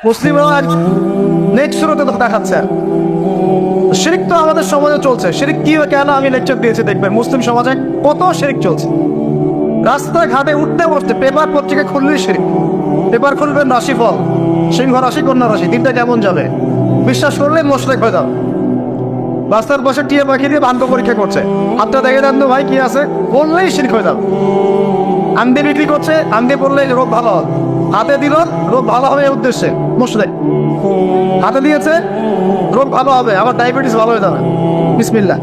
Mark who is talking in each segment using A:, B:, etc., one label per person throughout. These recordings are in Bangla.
A: মুসলিমরা আজ নেক্সট শুরুতে দেখাচ্ছে শিরক তো আমাদের সমাজে চলছে। শিরক কি কেন আমি লেকচার দিয়েছি দেখবেন, মুসলিম সমাজে কত শিরক চলছে। রাস্তায় ঘাটে উঠতে বসতে পেপার পত্রিকা খুললেই শিরক। পেপার খুলবেন রাশিফল, সিংহ রাশি কন্যা রাশি, দিনটা কেমন যাবে বিশ্বাস করলে মোশরেক হয়ে যাবে। রাস্তার পাশে টিয়া পাখি দিয়ে বান্ধব পরীক্ষা করছে, হাতটা দেখে দেন তো ভাই কি আছে, বললেই শিরক হয়ে যাবে। আন্দে বিক্রি করছে, আন্দে বললে রোগ ভালো হবে, হাতে দিল রোগ ভালো হবে এই উদ্দেশ্যে মোশরেক। হাতে দিয়েছে রোগ ভালো হবে, আবার ডায়াবেটিস ভালো হয়ে যাবে, বিসমিল্লাহ,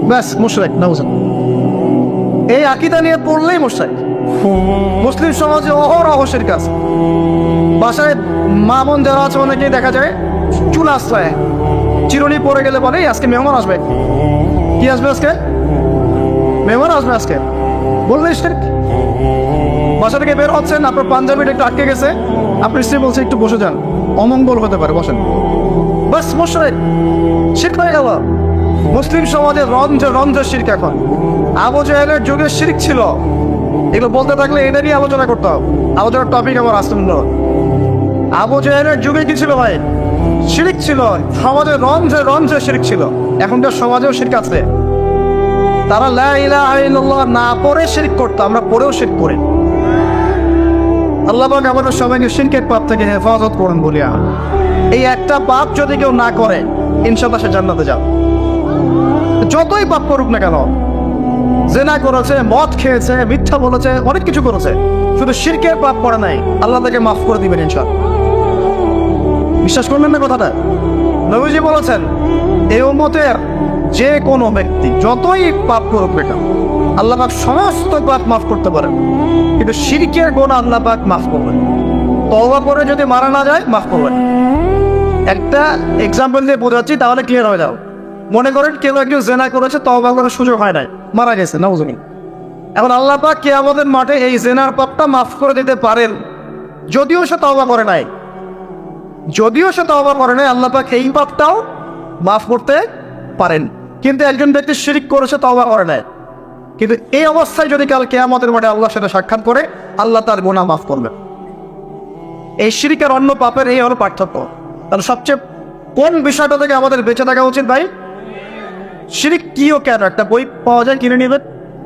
A: ব্যাস মোশরেক না বুঝেন। এই আকীদা নিয়ে পড়লেই মোশরেক। মুসলিম সমাজে অহরহ শিরক আছে। বাসায় মা বোন যারা আছে অনেকেই দেখা যায় চুল আশ্রয় চিরুনি পরে গেলে বলে আজকে মেহমান আসবে। কি আসবে আজকে? মেহমান আসবে আজকে, বললেই শিরক। বাসা থেকে বের হচ্ছেন, আপনার পাঞ্জাবিটা একটু আটকে গেছে, আপনার স্ত্রী বলছে একটু বসে যান, অমঙ্গল হতে পারে, বসেন, বাস মোশরেক, শিরক হয়ে গেল। মুসলিম সমাজে রন্ধ্রে রন্ধ্রে শিরক। এখন আবু জাহেলের যুগে শিরক ছিল, এগুলো বলতে থাকলে এটা নিয়ে আলোচনা করতাম। আলোচনার টপিক আমার আসতে আবু জাহেলের যুগে কি ছিল ভাই? শিরক ছিল, সমাজে রন্ধ্রে রন্ধ্রে শিরক ছিল। এখনকার সমাজেও শিরক আছে। তারা লা ইলাহা ইল্লাল্লাহ না পড়ে শিরক করতো, আমরা পড়েও শিরক করি। আল্লাহ পাক আমাদের সবাইকে শিরকের পাপ থেকে হেফাজত করুন বলিয়া। এই একটা পাপ যদি কেউ না করে ইনশাআল্লাহ সে জান্নাতে যাবে। যতই পাপ করুক না কেন, জেনা করেছে, মদ খেয়েছে, মিথ্যা বলেছে, অনেক কিছু করেছে, শুধু শিরকের পাপ করে নাই, আল্লাহ তাকে মাফ করে দিবেন ইনশাআল্লাহ। বিশ্বাস করলেন না কথাটা? নবীজি বলেছেন এই উম্মতের যে কোনো ব্যক্তি যতই পাপ করুক না কেন আল্লাহ পাক সমস্ত পাপ মাফ করতে পারেন, কিন্তু শিরকের গুনাহ আল্লাহ পাক মাফ করবেন। তওবা করে যদি মারা না যায় মাফ করবেন। একটা এক্সাম্পল দিয়ে বোঝাচ্ছি তাহলে ক্লিয়ার হয়ে যাও। মনে করেন কেউ একজন জেনা করেছে, তওবা করার সুযোগ হয় নাই, মারা গেছে, নাউজুবিল্লাহ। এখন আল্লাহ পাক কিয়ামতের মাঠে এই জেনার পাপটা মাফ করে দিতে পারেন, যদিও সে তওবা করে নাই। আল্লাহ পাক এই পাপটাও মাফ করতে পারেন। কিন্তু একজন ব্যক্তি শিরক করেছে, তওবা করে নাই, কিন্তু এই অবস্থায় যদি কাল কিয়ামতের মাঠে আল্লাহর সাথে সাক্ষাৎ করে, আল্লাহ তার গুনাহ মাফ করবেন। এই শিরক আর অন্য পাপের এই হলো পার্থক্য। তাহলে সবচেয়ে কোন বিষয়টা থেকে আমাদের বেঁচে থাকা উচিত ভাই? শিরক কি ও কেন, একটা বই পাওয়া যায়, কিনে নেবেন।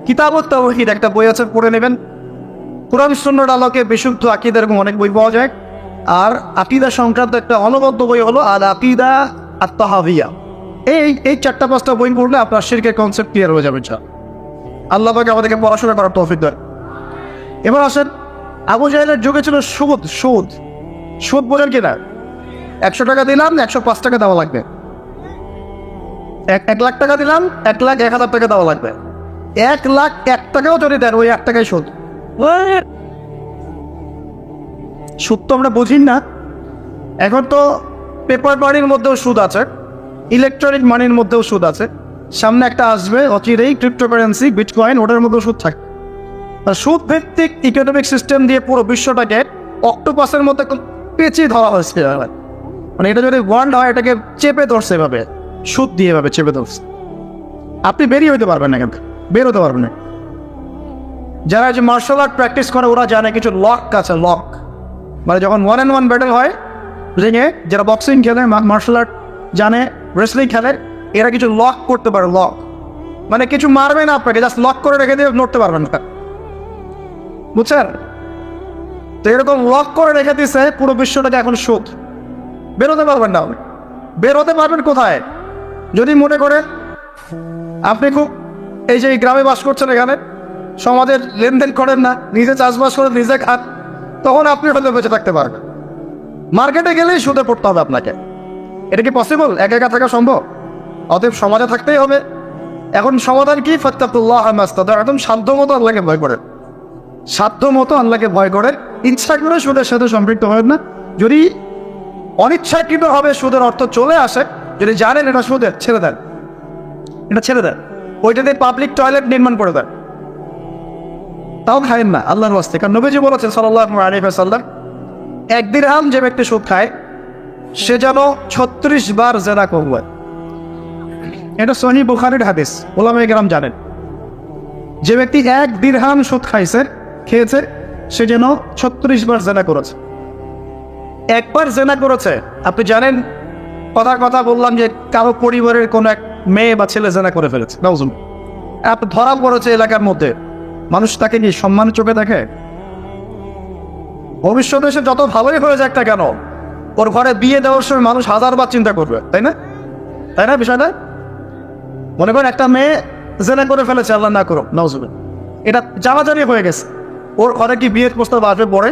A: কিতাবুত তাওহীদ একটা বই আছে, পড়ে নেবেন। কুরআন সুন্নাহর আলোকে বিশুদ্ধ আকীদা এরকম অনেক বই পাওয়া যায়। আর আকীদা সংক্রান্ত একটা অনবদ্য বই হলো আল আকীদা আত-তাহাওয়িয়া। এই চারটা পাঁচটা বই পড়লে আপনার শিরকের কনসেপ্ট ক্লিয়ার হয়ে যাবে। আল্লাহ পাক আমাদেরকে পড়াশোনা করার তৌফিক দেন। এবার আসেন, আবু জাহেলের যুগে ছিল সুদ বোঝেন কিনা? 100 টাকা দিলাম, 105 টাকা দেওয়া লাগবে। 1 লাখ টাকা দিলাম, 1,01,000 টাকা দেওয়া লাগবে। 1,01,000 টাকাও যদি দেন, ওই 1 টাকাই সুদ। সুদ তো আমরা বুঝি না। এখন তো পেপার মানির মধ্যেও সুদ আছে, ইলেকট্রনিক মানির মধ্যেও সুদ আছে। সামনে একটা আসবে অচিরেই ক্রিপ্টোকারেন্সি, বিটকয়েন, ওটার মধ্যেও সুদ থাকে। সুদ ভিত্তিক ইকোনমিক সিস্টেম দিয়ে পুরো বিশ্বটাকে অক্টোপাসের মধ্যে পেঁচিয়ে ধরা হয়েছে। মানে এটা যদি ওয়ার্ল্ড হয়, এটাকে চেপে ধরছে এভাবে, সুদ দিয়ে এভাবে চেপে ধরছে। আপনি বেরিয়ে হইতে পারবেন না, কিন্তু বের হতে পারবেন না। যারা যে মার্শাল আর্ট প্র্যাকটিস করে ওরা জানে কিছু লক আছে, লক মানে যখন 1-on-1 ব্যাটেল হয়, রিংয়ে যারা বক্সিং খেলে, মার্শাল আর্ট জানে, রেসলিং খেলে, এরা কিছু লক করতে পারে। লক মানে কিছু মারবে না আপনাকে, জাস্ট লক করে রেখে দিয়ে নড়তে পারবেন না, বুঝছেন? তো এরকম লক করে রেখে দিচ্ছে পুরো বিশ্বটাকে। এখন সুদ, বেরোতে পারবেন না। বেরোতে পারবেন কোথায়? যদি মনে করে আপনি খুব এই যে গ্রামে বাস করছেন, এখানে সমাজের লেনদেন করেন না, নিজে চাষবাস করে নিজে খান, তখন আপনি হয়তো বেঁচে থাকতে পারবেন। মার্কেটে গেলেই সুদে পড়তে হবে আপনাকে। এটা কি পসিবল? একা থাকা সম্ভব? অতএব সমাজে থাকতেই হবে। এখন সমাধান কি? ফাত্তাকুল্লাহ মাস্তাতা'তুম, একদম সাধ্য মতো আল্লাহকে ভয় করেন, সাধ্য মতো আল্লাহকে ভয় করেন। ইচ্ছা করে সুদের সাথে সম্পৃক্ত হবেন না। যদি অনিচ্ছাকৃতভাবে সুদের অর্থ চলে আসে, যদি জানেন এটা সুদের, ছেড়ে দেন, এটা ছেড়ে দেন। ওইটাতে পাবলিক টয়লেট নির্মাণ করে দেন, তাও খায়েন না আল্লাহর ওয়াস্তে। কারণ নবীজি বলেছেন সাল্লাল্লাহু আলাইহি ওয়াসাল্লাম, 1 দিরহাম যে ব্যক্তি সুদ খায় সে যেন 36 বার জেনা করবে। এটা সহিহ বুখারীর হাদিস, উলামায়ে কেরাম জানেন। যে ব্যক্তি 1 দিরহাম সুদ খেয়েছে, সে যেন 36 বার জেনা করেছে। একবার জেনা করেছে, আপনি জানেন কথা বললাম যে কারো পরিবারের কোনো এক মেয়ে বা ছেলে জেনা করে ফেলেছে, নাউজুবিল্লাহ, আপনি ধরা পড়েছে এলাকার মধ্যে, মানুষ তাকে কি সম্মান চোখে দেখে? ভবিষ্যতে সে যত ভালোই হয়ে যাক না কেন, ওর ঘরে বিয়ে দেওয়ার সময় মানুষ হাজারবার চিন্তা করবে, তাই না? তাই না বিষয়টা? মনে করেন একটা মেয়ে জেনা করে ফেলেছে, আল্লাহ না করো, নাউজুবিল্লাহ, এটা জানাজানি হয়ে গেছে, ওর ঘরে কি বিয়ের প্রস্তাব আসবে পরে?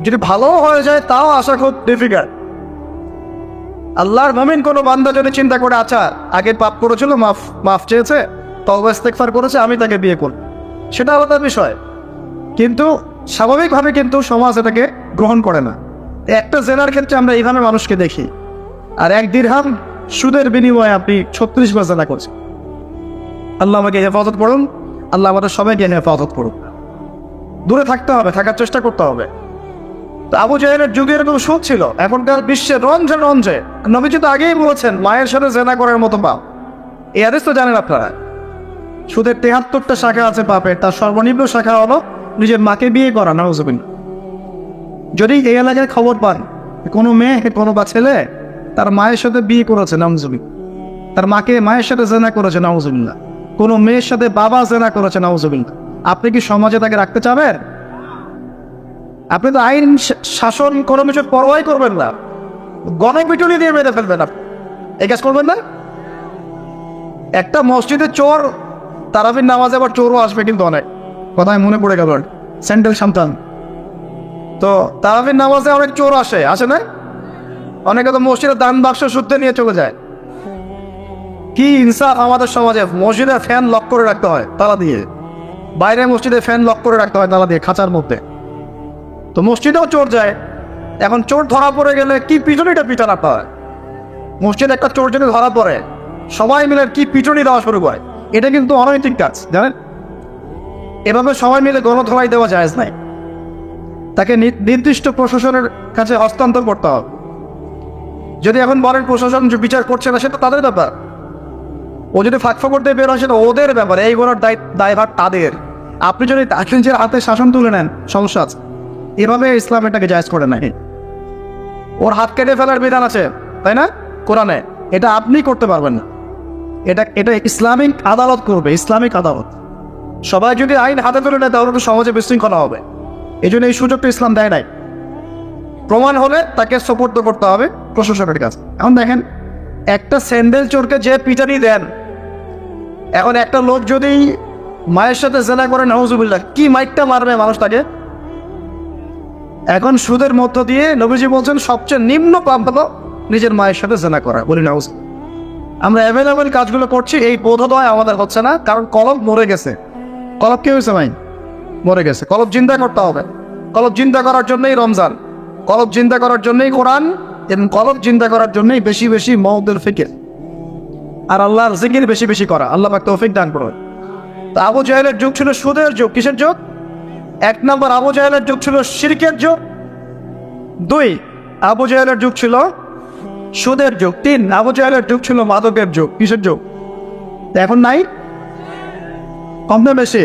A: যদি ভালো হয়ে যায় তাও আসা খুব ডিফিকাল্ট। আল্লাহর মুমিন কোনো বান্দা যদি চিন্তা করে, আচ্ছা আগে পাপ করেছিল, মাফ চেয়েছে, তওবা ইস্তেগফার করেছে, আমি তাকে বিয়ে করব, সেটা আলাদা বিষয়। কিন্তু স্বাভাবিকভাবে কিন্তু সমাজ এটাকে গ্রহণ করে না। একটা জেনার ক্ষেত্রে আমরা এইভাবে মানুষকে দেখি, আর 1 দিরহাম সুদের বিনিময়ে আপনি 36 বার জেনা করছেন। আল্লাহ আমাকে হেফাজত করুন, আল্লাহ আমাদের সবাইকে হেফাজত করুন। দূরে থাকতে হবে, থাকার চেষ্টা করতে হবে। তো আবু জাহেলের যুগে এরকম সুদ ছিল, এখনকার বিশ্বে রঞ্জে রঞ্জে। নবীজি তো আগেই বলেছেন মায়ের সাথে জেনা করার মতো পাপ। এই হাদিস তো জানেন আপনারা। সুদের 73টা শাখা আছে পাপের, তার সর্বনিম্ন শাখা হলো নিজের মাকে বিয়ে করা, নাউজুবিল্লাহ। যদি এই এলাকায় খবর পান কোনো মেয়ে কোনো বা ছেলে তার মায়ের সাথে বিয়ে করেছে, নাউজুবিল্লাহ, তার মায়ের সাথে জেনা করেছে, নাউজুবিল্লাহ, কোনো মেয়ের সাথে বাবা জেনা করেছে, নাউজুবিল্লাহ, আপনি কি সমাজে তাকে রাখতে চাবেন? আপনি তো আইন শাসন কোনো কিছু পরোয়াই করবেন না, গণপিটুনি দিয়ে মেরে ফেলবেন, আপনি এই কাজ করবেন না। একটা মসজিদে চোর, তারাবির নামাজে আবার চোরও আসবে কিন্তু অনেক, কথায় মনে পড়ে গেল, স্যান্ডেল সন্তান। তো তারাবির নামাজে অনেক চোর আসে না? অনেকে তো মসজিদে দান বাক্স শুদ্ধে নিয়ে চলে যায়। কি ইনসাফ আমাদের সমাজে! মসজিদে ফ্যান লক করে রাখতে হয় তালা দিয়ে, বাইরে মসজিদে ফ্যান লক করে রাখতে হয় তালা দিয়ে, খাঁচার মধ্যে। তো মসজিদেও চোর যায়। এখন চোর ধরা পড়ে গেলে কি পিটুনিটা পিটান রাখতে হয়। মসজিদে একটা চোর যদি ধরা পড়ে, সবাই মিলে কি পিটুনি দেওয়া শুরু করে। এটা কিন্তু অনৈতিক কাজ, জানেন? এভাবে সবাই মিলে গণধোলাই দেওয়া জায়েজ নাই। তাকে নির্দিষ্ট প্রশাসনের কাছে হস্তান্তর করতে হবে। যদি এখন বলেন প্রশাসন বিচার করছে না, সেটা তাদের ব্যাপার। ও যদি ফাঁকফোকর দিয়ে বের হয়, সেটা ওদের ব্যাপার, এইগুলোর দায়ভার তাদের। আপনি যদি নিজের হাতে শাসন তুলে নেন, সমস্যা আছে। এভাবে ইসলাম এটাকে জায়েজ করে নাই। ওর হাত কেটে ফেলার বিধান আছে, তাই না, কোরআনে? এটা আপনি করতে পারবেন না, এটা ইসলামিক আদালত করবে, ইসলামিক আদালত। সবাই যদি আইন হাতে তুলে নেয় তাহলে তো সমাজে বিশৃঙ্খলা হবে। এই জন্য এই সুযোগটা ইসলাম দেয় নাই। প্রমাণ হলে তাকে সোপর্দ করতে হবে প্রশাসনের কাছে। এখন দেখেন, একটা স্যান্ডেল চোরকে যে পিটানি দেন, এখন একটা লোক যদি মায়ের সাথে জেনা করে, নাউজুবিল্লাহ, কি মাইকটা মারবে মানুষ তাকে। এখন সুদের মধ্য দিয়ে নবীজি বলছেন সবচেয়ে নিম্ন পাপ হলো নিজের মায়ের সাথে জেনা করা, বলি নাউজ। আমরা অ্যাভেলেবেল কাজগুলো করছি, এই বোধোদয় আমাদের হচ্ছে না, কারণ কলব মরে গেছে। কলব কি হয়েছে ভাই? মরে গেছে। কলব জিন্দা করতে হবে। কলব জিন্দা করার জন্যই রমজান, কলব জিন্দা করার জন্যই কোরআন, এবং কলব জিন্দা করার জন্যই বেশি বেশি মওদুল ফিকির আর আল্লাহর জিকির বেশি বেশি করা। আল্লাহ পাক তৌফিক দান করুন। তো আবু জাহেলের যুগ ছিল সুদের যুগ। কিসের যুগ? 1 নম্বর, আবু জাহেলের যুগ ছিল শিরকের যুগ। 2, আবু জাহেলের যুগ ছিল সুদের যুগ। 3, আবু জাহেলের যুগ ছিল মাদকের যুগ। কিসের যুগ? এখন নাই? কম না বেশি?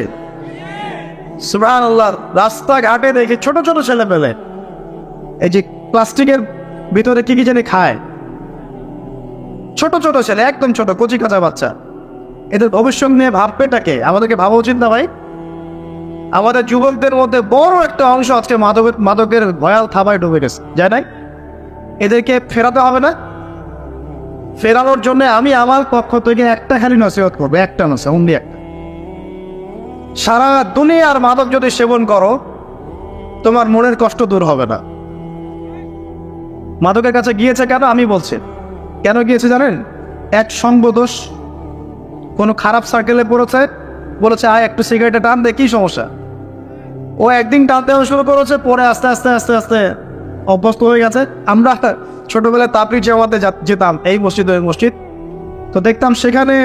A: সুবহানাল্লাহ। রাস্তাঘাটে দেখি ছোট ছোট ছেলে পেলে এই যে প্লাস্টিকের ভিতরে কি কি জানি খায়, ছোট ছোট ছেলে, একদম ছোট কচি কাঁচা বাচ্চা। এদের ভবিষ্যৎ নিয়ে ভাববেটাকে? আমাদেরকে ভাবা উচিত না ভাই? আমাদের যুবকদের মধ্যে বড় একটা অংশ আজকে মাদকের ভয়াল থাবায় ডুবে গেছে, যায় নাই? এদেরকে ফেরাতে হবে না? ফেরানোর জন্য আমি আমার পক্ষ থেকে একটা খালি নসিহত করবো, একটা নসিহত, অনলি একটা। সারা দুনিয়ার মাদক যদি সেবন করো, তোমার মনের কষ্ট দূর হবে না। মাদকের কাছে গিয়েছে কেন? আমি বলছি কেন গিয়েছে জানেন? এক সঙ্গদোষ, কোনো খারাপ সার্কেলে পড়েছে, বলেছে আয় একটু সিগারেটে টান দে, কি সমস্যা? ও একদিন টানতে শুরু করেছে, পরে আস্তে আস্তে আস্তে আস্তে অভ্যস্ত হয়ে গেছে। আমরা ছোটবেলায় তাবলিগ জামাতে যেতাম, এই মসজিদ ওই মসজিদ, তো দেখতাম সেখানে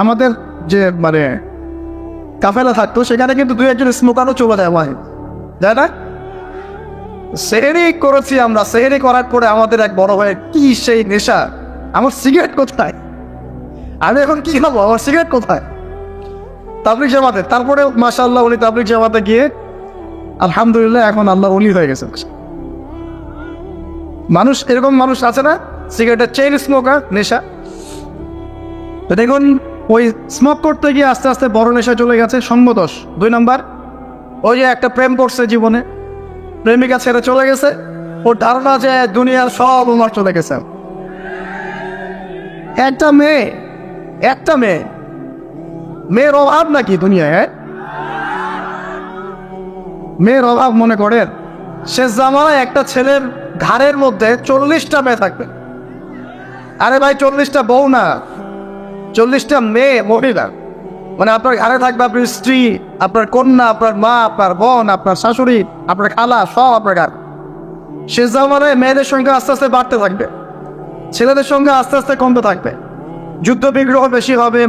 A: আমাদের যে মানে কাফেলা থাকতো, সেখানে কিন্তু 2-1 স্মোকারও চলে যায়, যায় না? সেহেরি করেছি আমরা। সেহেরি করার পরে আমাদের এক বড় ভাই, কি সেই নেশা, আমার সিগারেট কোথায়, আমি এখন কি খাবো, আমার সিগারেট কোথায়? তাবলিগ জামাতে। তারপরে মাশাআল্লাহ উনি তাবলিগ জামাতে গিয়ে আলহামদুলিল্লাহ এখন আল্লাহর ওলি হয়ে গেছে। মানুষ এরকম মানুষ আছে না, সিগারেটের চেইন স্মোকার, নেশা। তো দেখুন ওই স্মোক করতে গিয়ে আস্তে আস্তে বড় নেশা চলে গেছে, সঙ্গদোষ। 2 নম্বর, ওই যে একটা প্রেম করছে জীবনে, প্রেমিকা ছেড়ে চলে গেছে, ওর ধারণা যে দুনিয়ার সব উমর চলে গেছে। একটা মেয়ে, মেয়ের অভাব নাকি দুনিয়ায়? মেয়ের অভাব মনে করেন? শেষ জামানায় একটা ছেলের ঘাড়ের মধ্যে 40টা মেয়ে থাকবে। আরে ভাই 40টা বউ না, 40টা মেয়ে, মহিলা। মানে আপনার ঘাড়ে থাকবে আপনার স্ত্রী, আপনার কন্যা, আপনার মা, আপনার বোন, আপনার শাশুড়ি, আপনার খালা, সব আপনার ঘাড়। শেষ জামানায় মেয়েদের সংখ্যা আস্তে আস্তে বাড়তে থাকবে, ছেলেদের সংখ্যা আস্তে আস্তে কমতে থাকবে। যুদ্ধ বিগ্রহ বেশি হবে,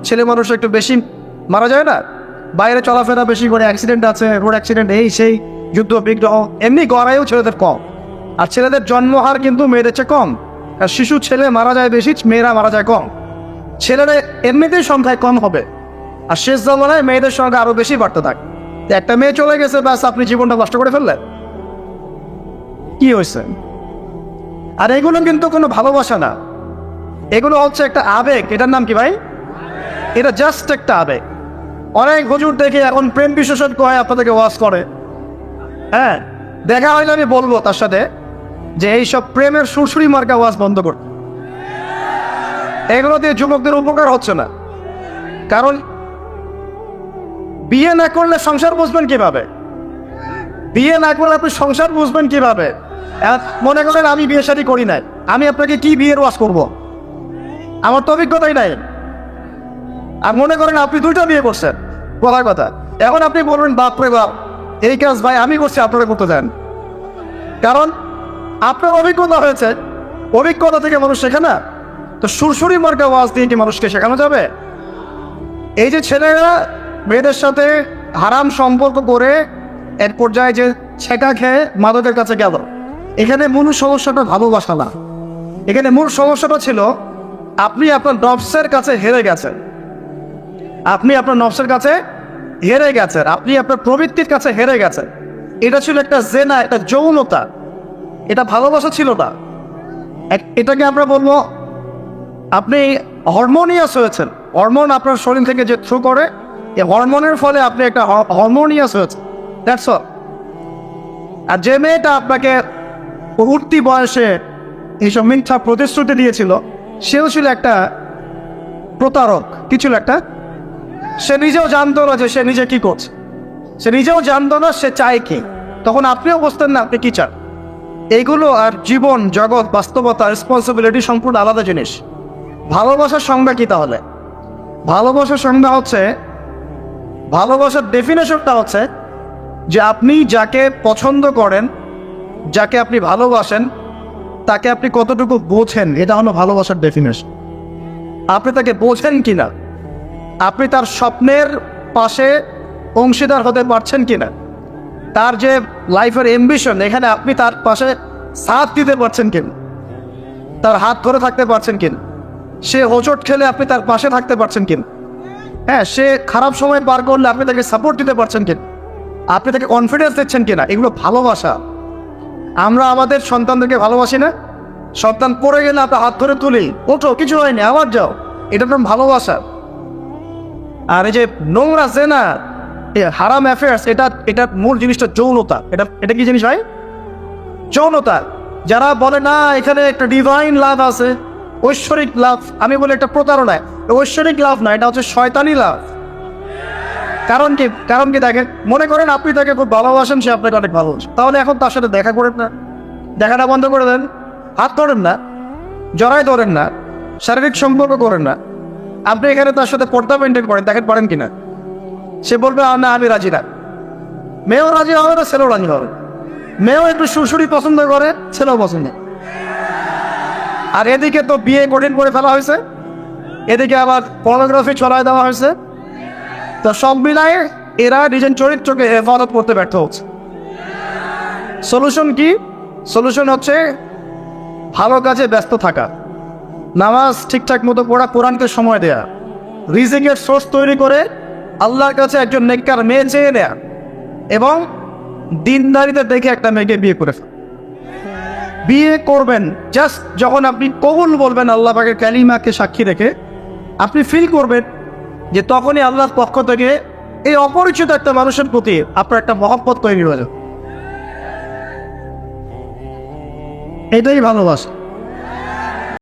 A: ছেলে মানুষ একটু বেশি মারা যায় না, বাইরে চলাফেরা বেশি করে, অ্যাক্সিডেন্ট আছে, রোড অ্যাক্সিডেন্ট, এই সেই, যুদ্ধ বিগ্রহ। এমনি গড়াইও ছেলেদের কম, আর ছেলেদের জন্মহার কিন্তু মেয়েদের চেয়ে কম। আর শিশু ছেলে মারা যায় বেশি, মেয়েরা মারা যায় কম। ছেলেরা এমনিতেই সংখ্যায় কম হবে, আর শেষ জামানায় মেয়েদের সংখ্যা আরো বেশি বাড়তে থাকে। একটা মেয়ে চলে গেছে, ব্যাস আপনি জীবনটা নষ্ট করে ফেললেন। কি হয়েছে? আর এগুলো কিন্তু কোনো ভালোবাসা না, এগুলো হচ্ছে একটা আবেগ। এটার নাম কি ভাই? এটা জাস্ট একটা আবেগ। অনেক হুজুর দেখে এখন প্রেম বিশেষজ্ঞ হয়, আপনাদেরকে ওয়াজ করে। হ্যাঁ, দেখা হয়নি, আমি বলবো তার সাথে যে এইসব প্রেমের সুরসুরি মার্কা ওয়াজ বন্ধ করতে। এগুলো দিয়ে যুবকদের উপকার হচ্ছে না। কারণ বিয়ে না করলে সংসার বুঝবেন কিভাবে? বিয়ে না করলে আপনি সংসার বুঝবেন কিভাবে? মনে করেন আমি বিয়ে শাদী করি নাই, আমি আপনাকে কি বিয়ের ওয়াজ করব? আমার তো অভিজ্ঞতাই নাই। আর মনে করেন আপনি 2টা বিয়ে করছেন, বলার কথা, এখন আপনি বলবেন বাপরে বাপ, এই কাজ ভাই আমি করছি, আপনারা করতে দেন। কারণ আপনার অভিজ্ঞতা হয়েছে, অভিজ্ঞতা থেকে মানুষ শেখে না। তো সুরসুরি মার্কা ওয়াজ দিয়ে কি মানুষকে শেখানো যাবে? এই যে ছেলেরা মেয়েদের সাথে হারাম সম্পর্ক করে এক পর্যায়ে যে ছেঁকা খেয়ে মাদকের কাছে গেল, এখানে মূল সমস্যাটা ভালোবাসা না। এখানে মূল সমস্যাটা ছিল আপনি আপনার নফসের কাছে হেরে গেছেন, আপনি আপনার নফসের কাছে হেরে গেছেন, আপনি আপনার প্রবৃত্তির কাছে হেরে গেছেন। এটা ছিল একটা জেনা, একটা যৌনতা, এটা ভালোবাসা ছিল না। এটাকে আমরা বলবো আপনি হরমোনিয়াস হয়েছেন। হরমোন আপনার শরীর থেকে যে থ্রু করে, এই হরমোনের ফলে আপনি একটা হরমোনিয়াস হয়েছেন, দ্যাটস অল। আর যে মেয়েটা আপনাকে উঠতি বয়সে এইসব মিথ্যা প্রতিশ্রুতি দিয়েছিল, সেও ছিল একটা প্রতারক। কি ছিল একটা? সে নিজেও জানতো না যে সে নিজে কি করছে, সে নিজেও জানতো না সে চায় কি। তখন আপনিও বুঝতেন না আপনি কি চান। এইগুলো আর জীবন জগৎ বাস্তবতা রেসপন্সিবিলিটি সম্পূর্ণ আলাদা জিনিস। ভালোবাসার সংজ্ঞা কি তাহলে? ভালোবাসার সংজ্ঞা হচ্ছে, ভালোবাসার ডেফিনেশনটা হচ্ছে যে আপনি যাকে পছন্দ করেন, যাকে আপনি ভালোবাসেন, তাকে আপনি কতটুকু বোঝেন, এটা হলো ভালোবাসার ডেফিনেশন। আপনি তাকে বোঝেন কিনা, আপনি তার স্বপ্নের পাশে অংশীদার হতে পারছেন কিনা, তার যে লাইফের অ্যাম্বিশন, এখানে আপনি তার পাশে সাথ দিতে পারছেন কিনা, তার হাত ধরে থাকতে পারছেন কিনা, সে হোঁচট খেলে আপনি তার পাশে থাকতে পারছেন কিনা, হ্যাঁ, সে খারাপ সময় পার করলে আপনি তাকে সাপোর্ট দিতে পারছেন কিনা, আপনি তাকে কনফিডেন্স দিচ্ছেন কিনা, এগুলো ভালোবাসা। আমরা আমাদের সন্তানদেরকে ভালোবাসি না? সন্তান পড়ে গেলে আমরা হাত ধরে তুলি, ওঠো, কিছু হয়নি, আবার যাও, এটা তো ভালোবাসা। আর এই যে নোংরা জেনা, হারাম অ্যাফেয়ার্স, এটা মূল জিনিসটা যৌনতা। এটা কি জিনিস ভাই? যৌনতা। যারা বলে না এখানে একটা ডিভাইন লাভ আছে, ঐশ্বরিক লাভ, আমি বলি একটা প্রতারণা। ঐশ্বরিক লাভ না, এটা হচ্ছে শয়তানি লাভ। কারণ কি দেখেন, মনে করেন আপনি তাকে খুব ভালোবাসেন, সে আপনাকে অনেক ভালোবাসে, তাহলে এখন তার সাথে দেখা করেন না, দেখাটা বন্ধ করে দেন, হাত ধরেন না, জড়াই ধরেন না, শারীরিক সম্পর্ক করেন না। আপনি এখানে তার সাথে পর্দা মেনটেন করেন, দেখেন পারেন কিনা। সে বলবে না আমি রাজি না। মেয়েও রাজি হবে না, ছেলেও রাজি হবে। মেয়েও একটু সুরসুরি পছন্দ করে, ছেলেও পছন্দ। আর এদিকে তো বিয়ে কঠিন করে ফেলা হয়েছে, এদিকে আবার পর্নোগ্রাফি ছড়ায় দেওয়া হয়েছে। তো সব মিলায় এরা নিজের চরিত্রকে হেফাজত করতে ব্যর্থ হচ্ছে। সলিউশন কি? সলিউশন হচ্ছে ভালো কাজে ব্যস্ত থাকা, নামাজ ঠিকঠাক মতো পড়া, কোরআনকে সময় দেয়া, রিজিকের সোর্স তৈরি করে আল্লাহর কাছে একজন নেককার মেয়ে চেয়ে নেয়া, এবং দিনদারিতে দেখে একটা মেয়েকে বিয়ে করে ফেলা। বিয়ে করবেন জাস্ট যখন আপনি কবুল বলবেন আল্লাহ পাকের কালিমাকে সাক্ষী রেখে, আপনি ফিল করবেন যে তখনই আল্লাহর পক্ষ থেকে এই অপরিচিত একটা মানুষের প্রতি আপনার একটা মহব্বত তৈরি হয়ে যাবে। এটাই ভালোবাসা।